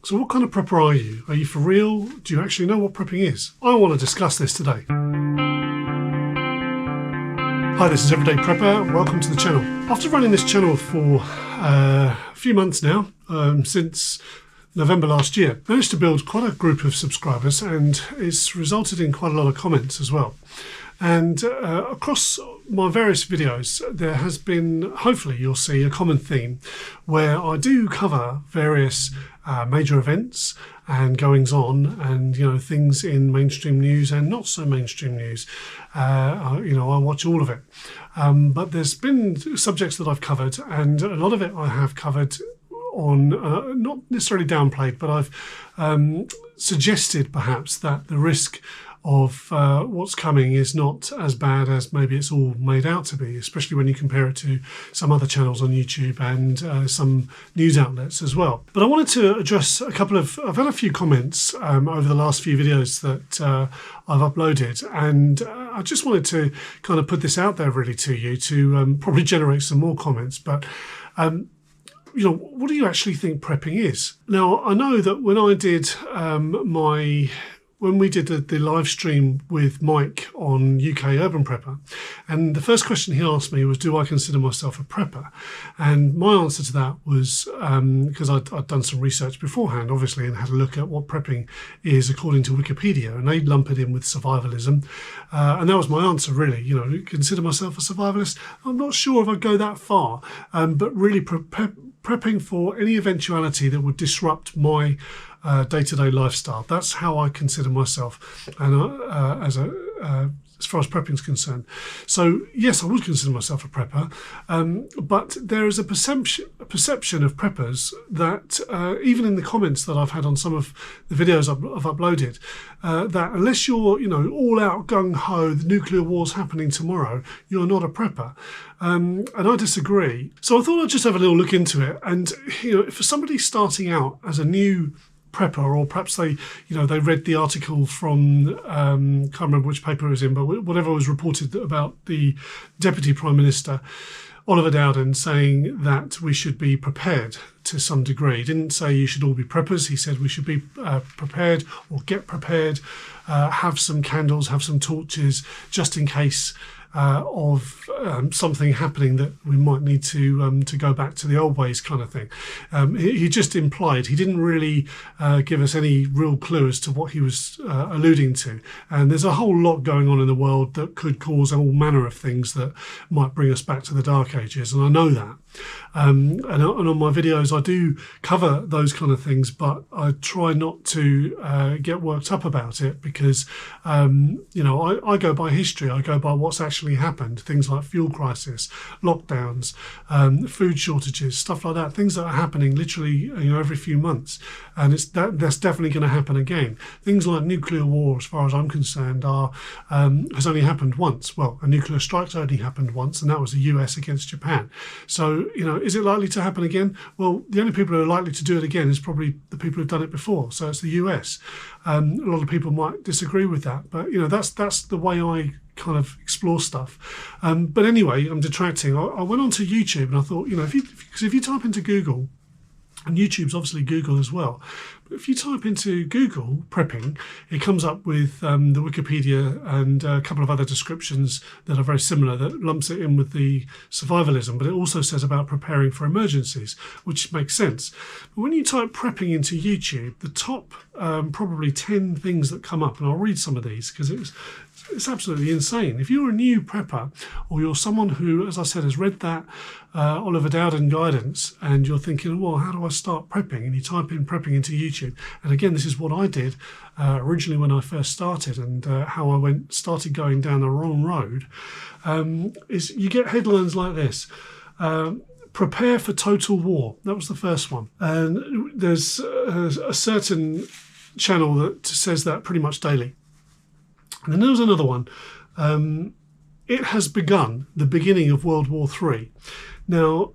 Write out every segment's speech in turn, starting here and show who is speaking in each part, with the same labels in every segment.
Speaker 1: So what kind of prepper are you? Are you for real? Do you actually know what prepping is? I want to discuss this today. Hi, this is Everyday Prepper. Welcome to the channel. After running this channel for a few months now, since November last year, I managed to build quite a group of subscribers, and it's resulted in quite a lot of comments as well. And across my various videos, there has been, hopefully you'll see, a common theme where I do cover various major events and goings on, and things in mainstream news and not so mainstream news. I watch all of it. But there's been subjects that I've covered, and a lot of it I have covered on, not necessarily downplayed, but I've suggested perhaps that the risk of what's coming is not as bad as maybe it's all made out to be, especially when you compare it to some other channels on YouTube and some news outlets as well. But I wanted to address I've had a few comments over the last few videos that I've uploaded, and I just wanted to kind of put this out there really to you to probably generate some more comments. But what do you actually think prepping is? Now, I know that when I did when we did the live stream with Mike on UK Urban Prepper, and the first question he asked me was, do I consider myself a prepper? And my answer to that was, because I'd done some research beforehand, obviously, and had a look at what prepping is according to Wikipedia, and they lump it in with survivalism. And that was my answer, really. Consider myself a survivalist. I'm not sure if I'd go that far, but really prepping for any eventuality that would disrupt my day-to-day lifestyle. That's how I consider myself, and as far as prepping is concerned. So yes, I would consider myself a prepper, but there is a perception of preppers that even in the comments that I've had on some of the videos I've uploaded, that unless you're all out gung-ho, the nuclear war's happening tomorrow, you're not a prepper. And I disagree. So I thought I'd just have a little look into it. And for somebody starting out as a new prepper, or perhaps they read the article from can't remember which paper it was in, but whatever was reported about the Deputy Prime Minister Oliver Dowden saying that we should be prepared to some degree. He didn't say you should all be preppers. He said we should be prepared, or get prepared, have some candles, have some torches, just in case of something happening that we might need to go back to the old ways, kind of thing. He just implied. He didn't really give us any real clue as to what he was alluding to. And there's a whole lot going on in the world that could cause all manner of things that might bring us back to the Dark Ages, and I know that. And on my videos I do cover those kind of things, but I try not to get worked up about it, because I go by history. I go by what's actually happened. Things like fuel crisis, lockdowns, food shortages, stuff like that, things that are happening literally every few months, and that's definitely going to happen again. Things like nuclear war, as far as I'm concerned, has only happened once. Well, a nuclear strike's only happened once, and that was the US against Japan. So is it likely to happen again? Well, the only people who are likely to do it again is probably the people who've done it before. So it's the US. A lot of people might disagree with that, but that's the way I kind of explore stuff. But anyway, I'm detracting. I went onto YouTube, and I thought, if you type into Google, and YouTube's obviously Google as well, but if you type into Google prepping, it comes up with the Wikipedia and a couple of other descriptions that are very similar, that lumps it in with the survivalism, but it also says about preparing for emergencies, which makes sense. But when you type prepping into YouTube, the top probably 10 things that come up, and I'll read some of these because it's absolutely insane. If you're a new prepper, or you're someone who, as I said, has read that Oliver Dowden guidance, and you're thinking, well, how do I start prepping? And you type in prepping into YouTube. And again, this is what I did originally when I first started, and how I started going down the wrong road, is you get headlines like this. Prepare for total war. That was the first one. And there's a certain channel that says that pretty much daily. And then there was another one. It has begun, the beginning of World War III. Now,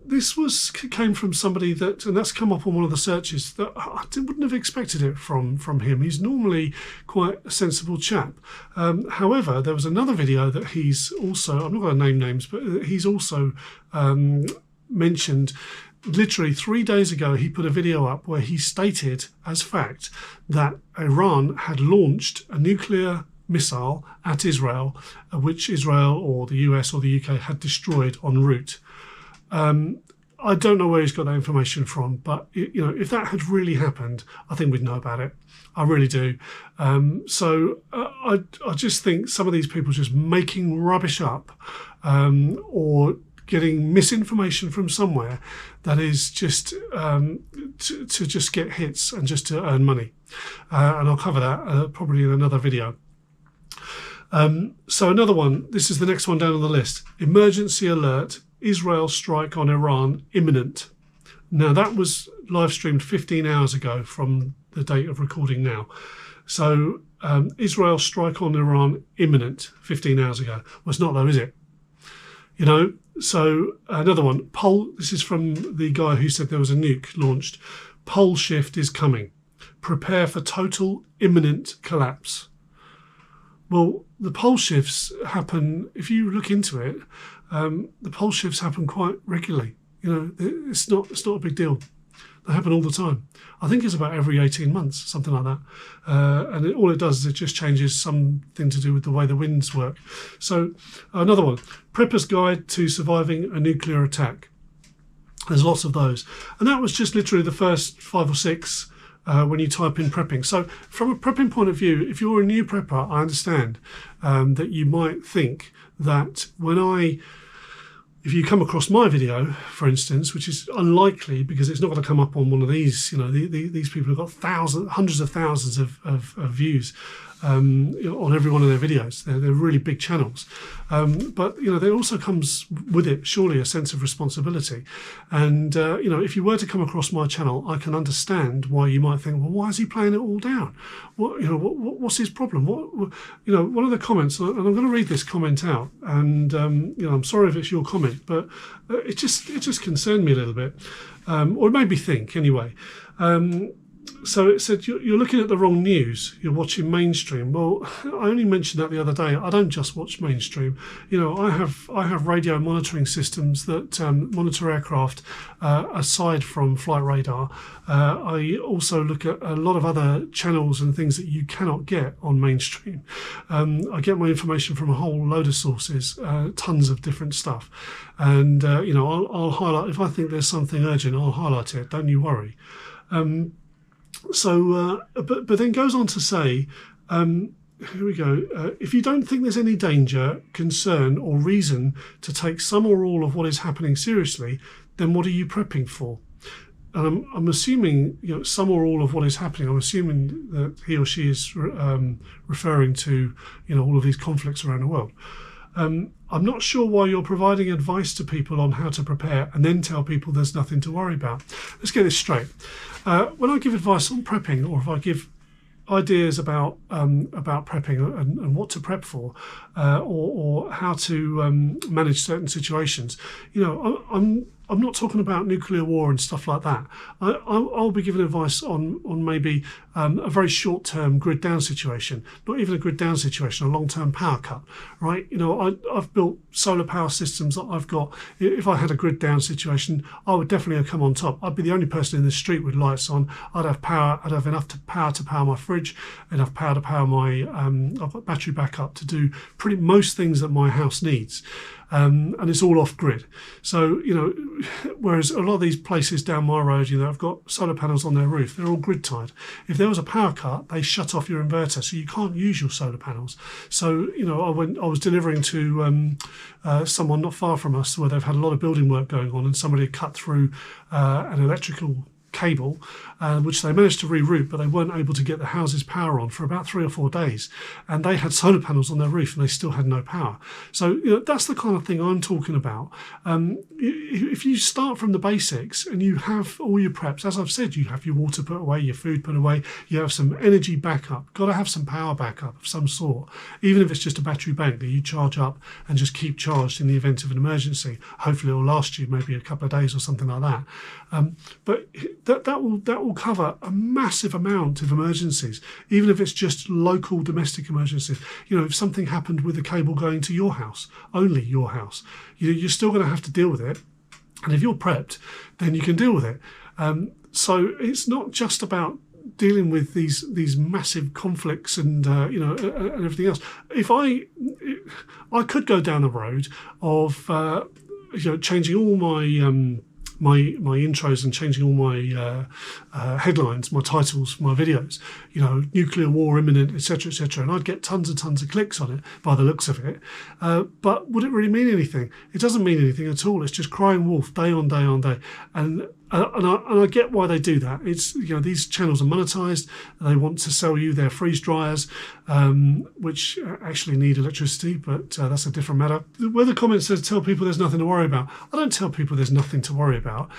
Speaker 1: this came from somebody and that's come up on one of the searches that I wouldn't have expected it from him. He's normally quite a sensible chap. However, there was another video that he's also, I'm not going to name names, but he's also mentioned literally 3 days ago, he put a video up where he stated as fact that Iran had launched a nuclear missile at Israel, which Israel or the US or the UK had destroyed en route. I don't know where he's got that information from, but if that had really happened, I think we'd know about it. I really do. I just think some of these people just making rubbish up, or getting misinformation from somewhere that is just to just get hits and just to earn money. And I'll cover that probably in another video. So another one, this is the next one down on the list. Emergency alert, Israel strike on Iran imminent. Now that was live streamed 15 hours ago from the date of recording now. So Israel strike on Iran imminent 15 hours ago. Well, it's not though, is it? So another one, this is from the guy who said there was a nuke launched. Pole shift is coming. Prepare for total imminent collapse. Well, the pole shifts happen, if you look into it, the pole shifts happen quite regularly. It's not a big deal. They happen all the time. I think it's about every 18 months, something like that. And all it does is it just changes something to do with the way the winds work. So another one, Prepper's Guide to Surviving a Nuclear Attack. There's lots of those. And that was just literally the first 5 or 6 when you type in prepping. So from a prepping point of view, if you're a new prepper, I understand that you might think that if you come across my video, for instance, which is unlikely because it's not going to come up on one of these, these people have got hundreds of thousands of views on every one of their videos. They're really big channels. But there also comes with it, surely, a sense of responsibility. And, if you were to come across my channel, I can understand why you might think, well, why is he playing it all down? What's his problem? One of the comments, and I'm going to read this comment out, and, I'm sorry if it's your comment, but it just concerned me a little bit, or it made me think anyway. So it said, you're looking at the wrong news. You're watching mainstream. Well, I only mentioned that the other day. I don't just watch mainstream. I have radio monitoring systems that monitor aircraft aside from flight radar. I also look at a lot of other channels and things that you cannot get on mainstream. I get my information from a whole load of sources, tons of different stuff. And, I'll highlight, if I think there's something urgent, I'll highlight it. Don't you worry. But then goes on to say, here we go. If you don't think there's any danger, concern or reason to take some or all of what is happening seriously, then what are you prepping for? And I'm assuming, some or all of what is happening, I'm assuming that he or she is referring to, all of these conflicts around the world. I'm not sure why you're providing advice to people on how to prepare and then tell people there's nothing to worry about. Let's get this straight. When I give advice on prepping, or if I give ideas about prepping and what to prep for, or how to manage certain situations, I'm not talking about nuclear war and stuff like that. I'll be giving advice on maybe a very short-term grid down situation, not even a grid down situation, a long-term power cut, right? I've built solar power systems that I've got. If I had a grid down situation, I would definitely come on top. I'd be the only person in the street with lights on. I'd have power. I'd have enough power to power my fridge, enough power to power my. I've got battery backup to do pretty most things that my house needs. And it's all off grid. So, whereas a lot of these places down my road, have got solar panels on their roof, they're all grid tied. If there was a power cut, they shut off your inverter, so you can't use your solar panels. So, I was delivering to someone not far from us where they've had a lot of building work going on, and somebody had cut through an electrical cable, which they managed to reroute, but they weren't able to get the house's power on for about 3 or 4 days. And they had solar panels on their roof and they still had no power. So that's the kind of thing I'm talking about. If you start from the basics and you have all your preps, as I've said, you have your water put away, your food put away, you have some energy backup, got to have some power backup of some sort, even if it's just a battery bank that you charge up and just keep charged in the event of an emergency. Hopefully it'll last you maybe a couple of days or something like that. But that will cover a massive amount of emergencies, even if it's just local domestic emergencies. If something happened with the cable going to your house, only your house, you're still going to have to deal with it. And if you're prepped, then you can deal with it. So it's not just about dealing with these massive conflicts and and everything else. If I could go down the road of changing all my my intros and changing all my headlines, my titles for my videos, nuclear war imminent, etc., etc., and I'd get tons and tons of clicks on it by the looks of it. But would it really mean anything? It doesn't mean anything at all. It's just crying wolf day on day on day, and I get why they do that. It's these channels are monetized. They want to sell you their freeze dryers, which actually need electricity, but that's a different matter. Where the comment says tell people there's nothing to worry about, I don't tell people there's nothing to worry about.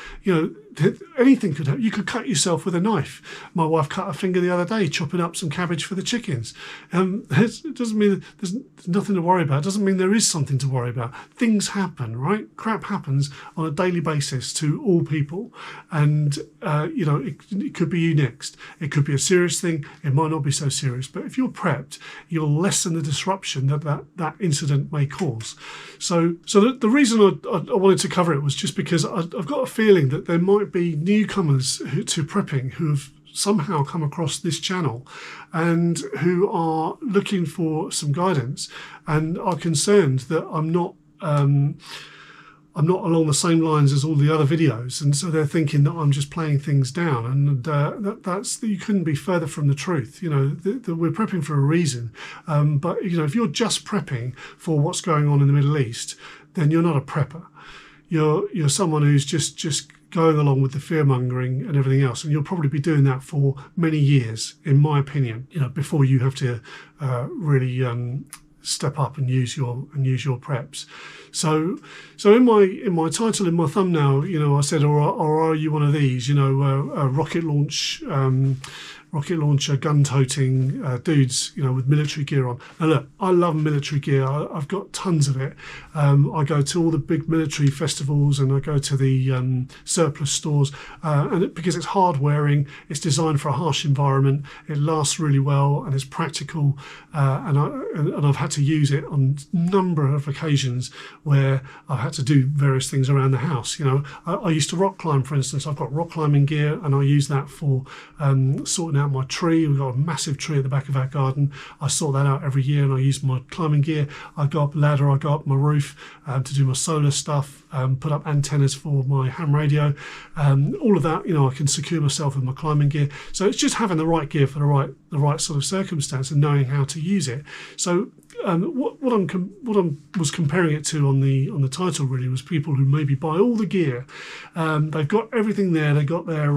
Speaker 1: Anything could happen. You could cut yourself with a knife. My wife cut her finger the other day chopping up some cabbage for the chickens. It doesn't mean there's nothing to worry about. It doesn't mean there is something to worry about. Things happen, right? Crap happens on a daily basis to all people. And, it could be you next. It could be a serious thing. It might not be so serious. But if you're prepped, you'll lessen the disruption that incident may cause. So the reason I wanted to cover it was just because I've got a feeling that there might be newcomers to prepping who have somehow come across this channel and who are looking for some guidance and are concerned that I'm not along the same lines as all the other videos, and so they're thinking that I'm just playing things down, and that's you couldn't be further from the truth. We're prepping for a reason, but if you're just prepping for what's going on in the Middle East, then you're not a prepper. You're someone who's just going along with the fear mongering and everything else, and you'll probably be doing that for many years, in my opinion. Before you have to really step up and use your preps. So in my title, in my thumbnail, I said, or are you one of these? A rocket launcher, gun-toting dudes, with military gear on. Now look, I love military gear. I've got tons of it. I go to all the big military festivals and I go to the surplus stores, because it's hard wearing, it's designed for a harsh environment, it lasts really well and it's practical, and I've had to use it on a number of occasions where I've had to do various things around the house. I used to rock climb, for instance. I've got rock climbing gear and I use that for sorting out my tree. We've got a massive tree at the back of our garden. I sort that out every year and I use my climbing gear. I go up a ladder, I go up my roof to do my solar stuff, put up antennas for my ham radio, all of that. I can secure myself with my climbing gear. So it's just having the right gear for the right sort of circumstance and knowing how to use it. So what I was comparing it to on the title really was people who maybe buy all the gear. They've got everything there. They've got their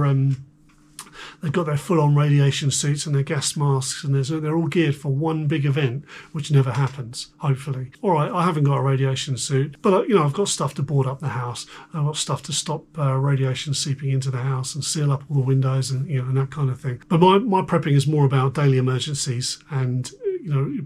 Speaker 1: full-on radiation suits and their gas masks, and they're all geared for one big event, which never happens, hopefully. All right, I haven't got a radiation suit, but I've got stuff to board up the house. I've got stuff to stop radiation seeping into the house and seal up all the windows and and that kind of thing. But my prepping is more about daily emergencies and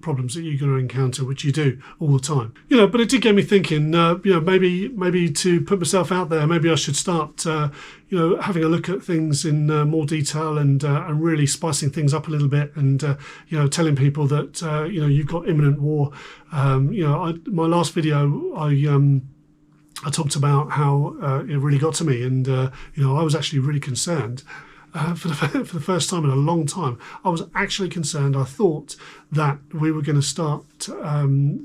Speaker 1: problems that you're going to encounter, which you do all the time. But it did get me thinking, maybe to put myself out there, maybe I should start, having a look at things in more detail and really spicing things up a little bit and, telling people that, you've got imminent war. My last video, I talked about how it really got to me and, I was actually really concerned. For the first time in a long time, I was actually concerned. I thought that we were going to start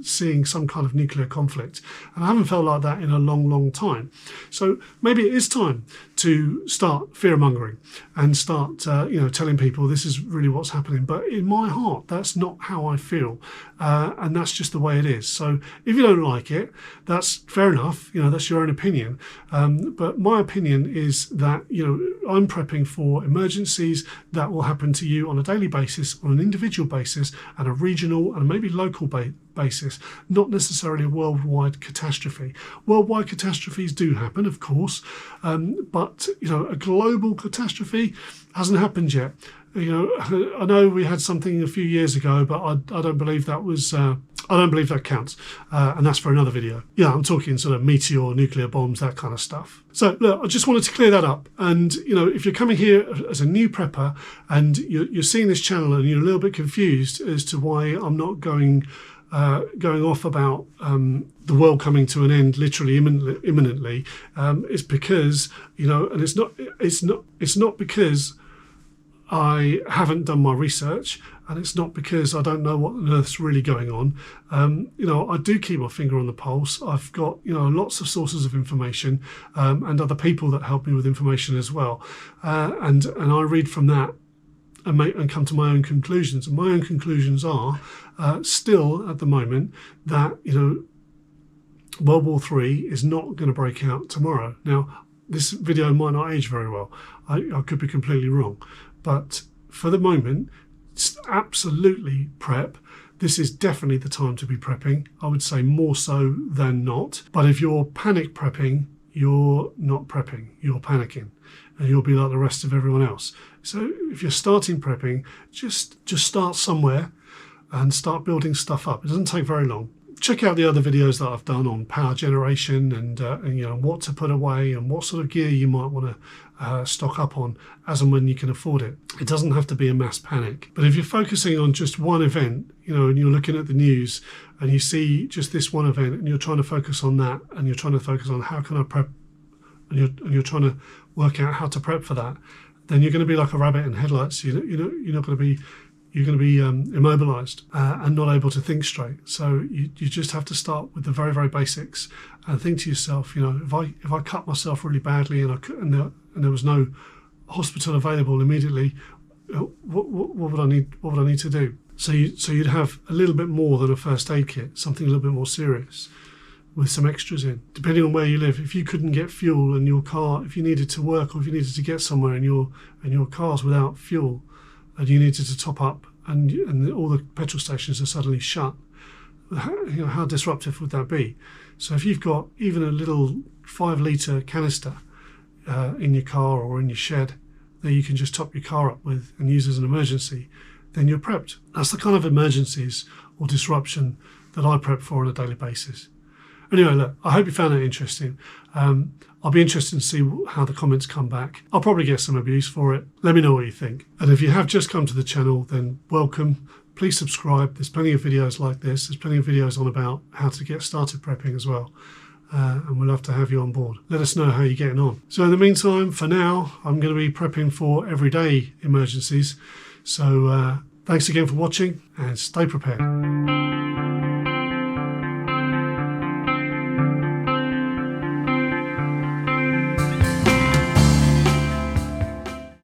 Speaker 1: seeing some kind of nuclear conflict. And I haven't felt like that in a long, long time. So maybe it is time to start fear-mongering and start, telling people this is really what's happening. But in my heart, that's not how I feel. And that's just the way it is. So if you don't like it, that's fair enough. That's your own opinion. But my opinion is that, I'm prepping for emergencies that will happen to you on a daily basis, on an individual basis, and a regional and maybe local basis, not necessarily a worldwide catastrophe. Worldwide catastrophes do happen, of course, but a global catastrophe hasn't happened yet. I know we had something a few years ago, but I don't believe that was. I don't believe that counts, and that's for another video. Yeah, I'm talking sort of meteor, nuclear bombs, that kind of stuff. So look, I just wanted to clear that up. And if you're coming here as a new prepper and you're seeing this channel and you're a little bit confused as to why I'm not going going off about the world coming to an end literally imminently, is because, you know, and it's not because I haven't done my research, and it's not because I don't know what on earth's really going on. You know, I do keep my finger on the pulse. I've got, you know, lots of sources of information, and other people that help me with information as well. And I read from that and come to my own conclusions. And my own conclusions are still at the moment that, you know, World War III is not going to break out tomorrow. Now, this video might not age very well. I could be completely wrong. But for the moment, it's absolutely prep. This is definitely the time to be prepping. I would say more so than not. But if you're panic prepping, you're not prepping, you're panicking. And you'll be like the rest of everyone else. So if you're starting prepping, just start somewhere and start building stuff up. It doesn't take very long. Check out the other videos that I've done on power generation and you know, what to put away and what sort of gear you might want to stock up on as and when you can afford it. It doesn't have to be a mass panic. But if you're focusing on just one event, you know, and you're looking at the news and you see just this one event and you're trying to focus on that, and you're trying to focus on how can I prep, and you're trying to work out how to prep for that, then you're going to be like a rabbit in headlights. You're not going to be. You're going to be immobilized and not able to think straight. So you just have to start with the very, very basics and think to yourself, you know, if I cut myself really badly and there was no hospital available immediately, what would I need? What would I need to do? So you'd have a little bit more than a first aid kit, something a little bit more serious, with some extras in. Depending on where you live, if you couldn't get fuel in your car, if you needed to work, or if you needed to get somewhere and your car's without fuel, and you needed to top up, and all the petrol stations are suddenly shut, you know, how disruptive would that be? So if you've got even a little 5-litre canister in your car or in your shed that you can just top your car up with and use as an emergency, then you're prepped. That's the kind of emergencies or disruption that I prep for on a daily basis. Anyway, look, I hope you found that interesting. I'll be interested to see how the comments come back. I'll probably get some abuse for it. Let me know what you think. And if you have just come to the channel, then welcome. Please subscribe. There's plenty of videos like this. There's plenty of videos on about how to get started prepping as well. And we'd love to have you on board. Let us know how you're getting on. So in the meantime, for now, I'm going to be prepping for everyday emergencies. So thanks again for watching, and stay prepared.